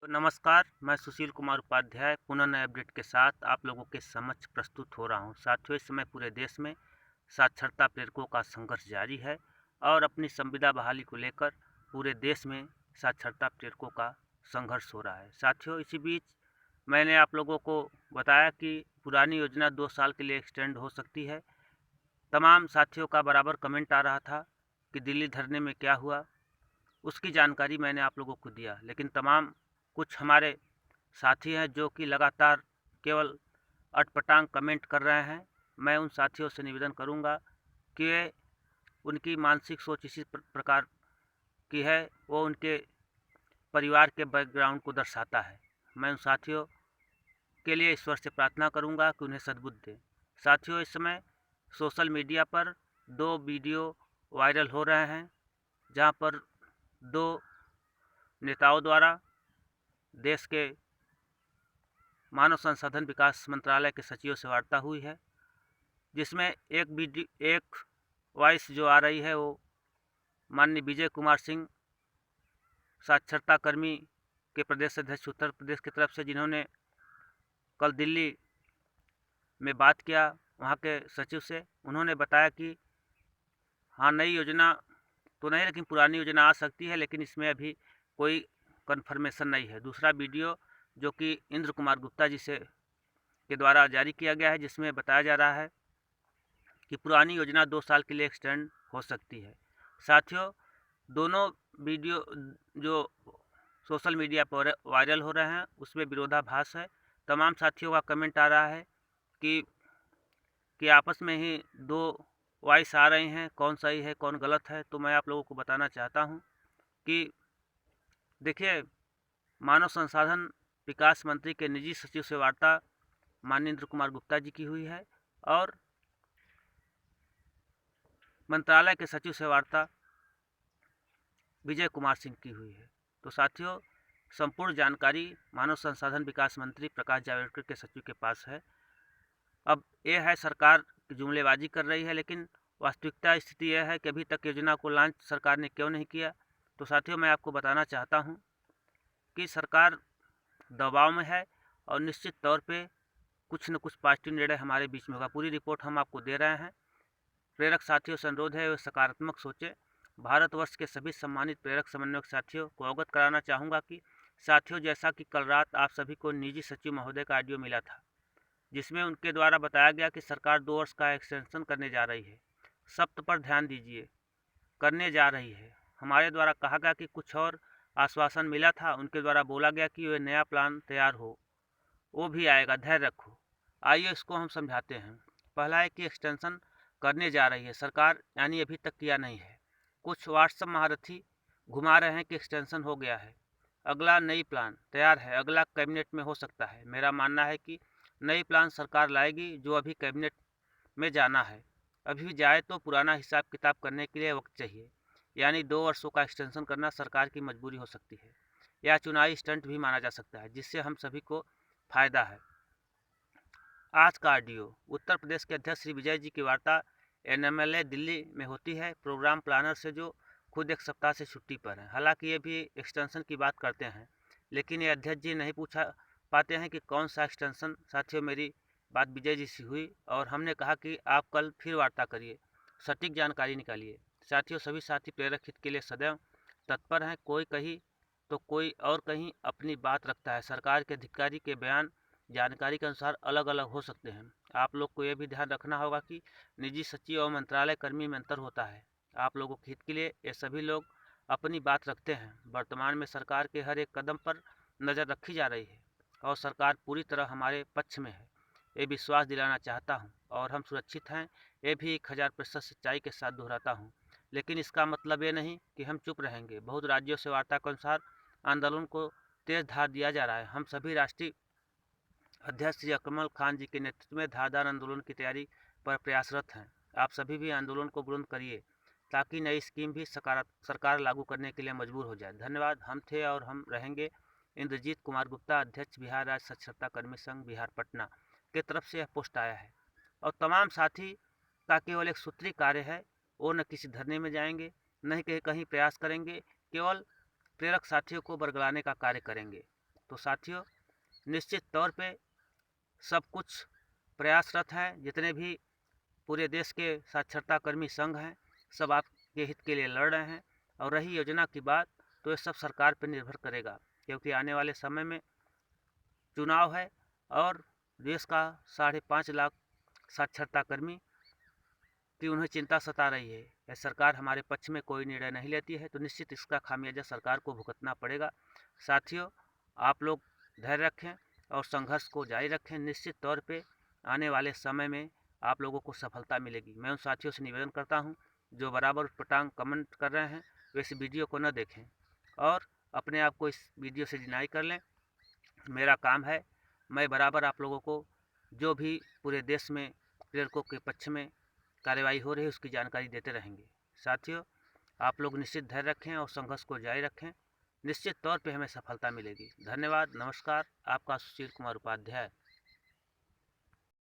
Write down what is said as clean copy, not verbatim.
तो नमस्कार, मैं सुशील कुमार उपाध्याय पुनः नए अपडेट के साथ आप लोगों के समक्ष प्रस्तुत हो रहा हूं। साथियों, इस समय पूरे देश में साक्षरता प्रेरकों का संघर्ष जारी है और अपनी संविदा बहाली को लेकर पूरे देश में साक्षरता प्रेरकों का संघर्ष हो रहा है। साथियों, इसी बीच मैंने आप लोगों को बताया कि पुरानी योजना 2 साल के लिए एक्सटेंड हो सकती है। तमाम साथियों का बराबर कमेंट आ रहा था कि दिल्ली धरने में क्या हुआ, उसकी जानकारी मैंने आप लोगों को दिया। लेकिन तमाम कुछ हमारे साथी हैं जो कि लगातार केवल अटपटांग कमेंट कर रहे हैं। मैं उन साथियों से निवेदन करूंगा कि उनकी मानसिक सोच इसी प्रकार की है, वो उनके परिवार के बैकग्राउंड को दर्शाता है। मैं उन साथियों के लिए ईश्वर से प्रार्थना करूंगा कि उन्हें सद्बुद्धि दे। साथियों, इस समय सोशल मीडिया पर 2 वीडियो वायरल हो रहे हैं जहां पर 2 नेताओं द्वारा देश के मानव संसाधन विकास मंत्रालय के सचिवों से वार्ता हुई है, जिसमें एक वॉइस जो आ रही है वो माननीय विजय कुमार सिंह, साक्षरता कर्मी के प्रदेश अध्यक्ष उत्तर प्रदेश की तरफ से, जिन्होंने कल दिल्ली में बात किया वहाँ के सचिव से। उन्होंने बताया कि हाँ, नई योजना तो नहीं लेकिन पुरानी योजना आ सकती है, लेकिन इसमें अभी कोई कन्फर्मेशन नहीं है। दूसरा वीडियो जो कि इंद्र कुमार गुप्ता जी से के द्वारा जारी किया गया है, जिसमें बताया जा रहा है कि पुरानी योजना 2 साल के लिए एक्सटेंड हो सकती है। साथियों, दोनों वीडियो जो सोशल मीडिया पर वायरल हो रहे हैं उसमें विरोधाभास है। तमाम साथियों का कमेंट आ रहा है कि आपस में ही 2 वॉइस आ रही हैं, कौन सही है कौन गलत है। तो मैं आप लोगों को बताना चाहता हूं कि देखिए, मानव संसाधन विकास मंत्री के निजी सचिव से वार्ता माननीय इंद्र कुमार गुप्ता जी की हुई है और मंत्रालय के सचिव से वार्ता विजय कुमार सिंह की हुई है। तो साथियों, संपूर्ण जानकारी मानव संसाधन विकास मंत्री प्रकाश जावड़ेकर के सचिव के पास है। अब यह है, सरकार जुमलेबाजी कर रही है, लेकिन वास्तविकता स्थिति यह है कि अभी तक योजना को लॉन्च सरकार ने क्यों नहीं किया। तो साथियों, मैं आपको बताना चाहता हूं कि सरकार दबाव में है और निश्चित तौर पे कुछ न कुछ पॉजिटिव निर्णय हमारे बीच में होगा। पूरी रिपोर्ट हम आपको दे रहे हैं। प्रेरक साथियों से अनुरोध है वे सकारात्मक सोचें। भारतवर्ष के सभी सम्मानित प्रेरक समन्वयक साथियों को अवगत कराना चाहूँगा कि साथियों, जैसा कि कल रात आप सभी को निजी सचिव महोदय का ऑडियो मिला था, जिसमें उनके द्वारा बताया गया कि सरकार 2 वर्ष का एक्सटेंशन करने जा रही है। शब्द पर ध्यान दीजिए, करने जा रही है। हमारे द्वारा कहा गया कि कुछ और आश्वासन मिला था, उनके द्वारा बोला गया कि वे नया प्लान तैयार हो, वो भी आएगा, धैर्य रखो। आइए इसको हम समझाते हैं। पहला है कि एक्सटेंशन करने जा रही है सरकार, यानी अभी तक किया नहीं है। कुछ व्हाट्सएप महारथी घुमा रहे हैं कि एक्सटेंशन हो गया है, अगला नई प्लान तैयार है, अगला कैबिनेट में हो सकता है। मेरा मानना है कि नई प्लान सरकार लाएगी, जो अभी कैबिनेट में जाना है। अभी जाए तो पुराना हिसाब किताब करने के लिए वक्त चाहिए, यानी 2 वर्षों का एक्सटेंशन करना सरकार की मजबूरी हो सकती है या चुनावी स्टंट भी माना जा सकता है, जिससे हम सभी को फायदा है। आज का ऑडियो उत्तर प्रदेश के अध्यक्ष श्री विजय जी की वार्ता एनएमएलए दिल्ली में होती है, प्रोग्राम प्लानर से, जो खुद 1 सप्ताह से छुट्टी पर हैं। हालांकि ये भी एक्सटेंशन की बात करते हैं, लेकिन ये अध्यक्ष जी नहीं पूछा पाते हैं कि कौन सा एक्सटेंशन। साथियों, मेरी बात विजय जी से हुई और हमने कहा कि आप कल फिर वार्ता करिए, सटीक जानकारी निकालिए। साथियों, सभी साथी प्रेरक हित के लिए सदैव तत्पर हैं। कोई कहीं तो कोई और कहीं अपनी बात रखता है। सरकार के अधिकारी के बयान जानकारी के अनुसार अलग अलग हो सकते हैं। आप लोग को यह भी ध्यान रखना होगा कि निजी सचिव और मंत्रालय कर्मी में अंतर होता है। आप लोगों के हित के लिए ये सभी लोग अपनी बात रखते हैं। वर्तमान में सरकार के हर एक कदम पर नज़र रखी जा रही है और सरकार पूरी तरह हमारे पक्ष में है, ये विश्वास दिलाना चाहता हूँ। और हम सुरक्षित हैं, ये भी 1000% सच्चाई के साथ दोहराता हूँ। लेकिन इसका मतलब ये नहीं कि हम चुप रहेंगे। बहुत राज्यों से वार्ता के अनुसार आंदोलन को तेज धार दिया जा रहा है। हम सभी राष्ट्रीय अध्यक्ष श्री अकमल खान जी के नेतृत्व में धारदार आंदोलन की तैयारी पर प्रयासरत हैं। आप सभी भी आंदोलन को बुलंद करिए ताकि नई स्कीम भी सरकार लागू करने के लिए मजबूर हो जाए। धन्यवाद। हम थे और हम रहेंगे। इंद्रजीत कुमार गुप्ता, अध्यक्ष बिहार राज्य साक्षरता कर्मी संघ बिहार पटना की तरफ से यह पोस्ट आया है। और तमाम साथी का केवल एक सूत्री कार्य है, वो न किसी धरने में जाएंगे, न ही कहीं प्रयास करेंगे, केवल प्रेरक साथियों को बरगलाने का कार्य करेंगे। तो साथियों, निश्चित तौर पे सब कुछ प्रयासरत हैं। जितने भी पूरे देश के साक्षरता कर्मी संघ हैं, सब आपके हित के लिए लड़ रहे हैं। और रही योजना की बात, तो ये सब सरकार पर निर्भर करेगा, क्योंकि आने वाले समय में चुनाव है और देश का 5.5 लाख साक्षरता कर्मी की उन्हें चिंता सता रही है। यह सरकार हमारे पक्ष में कोई निर्णय नहीं लेती है, तो निश्चित इसका खामियाजा सरकार को भुगतना पड़ेगा। साथियों, आप लोग धैर्य रखें और संघर्ष को जारी रखें। निश्चित तौर पे आने वाले समय में आप लोगों को सफलता मिलेगी। मैं उन साथियों से निवेदन करता हूं जो बराबर उटपटांग कमेंट कर रहे हैं, वे इस वीडियो को न देखें और अपने आप को इस वीडियो से डिनाई कर लें। मेरा काम है, मैं बराबर आप लोगों को जो भी पूरे देश में प्रेरकों के पक्ष में कार्रवाई हो रही है उसकी जानकारी देते रहेंगे। साथियों, आप लोग निश्चित धैर्य रखें और संघर्ष को जारी रखें। निश्चित तौर पे हमें सफलता मिलेगी। धन्यवाद। नमस्कार। आपका सुशील कुमार उपाध्याय।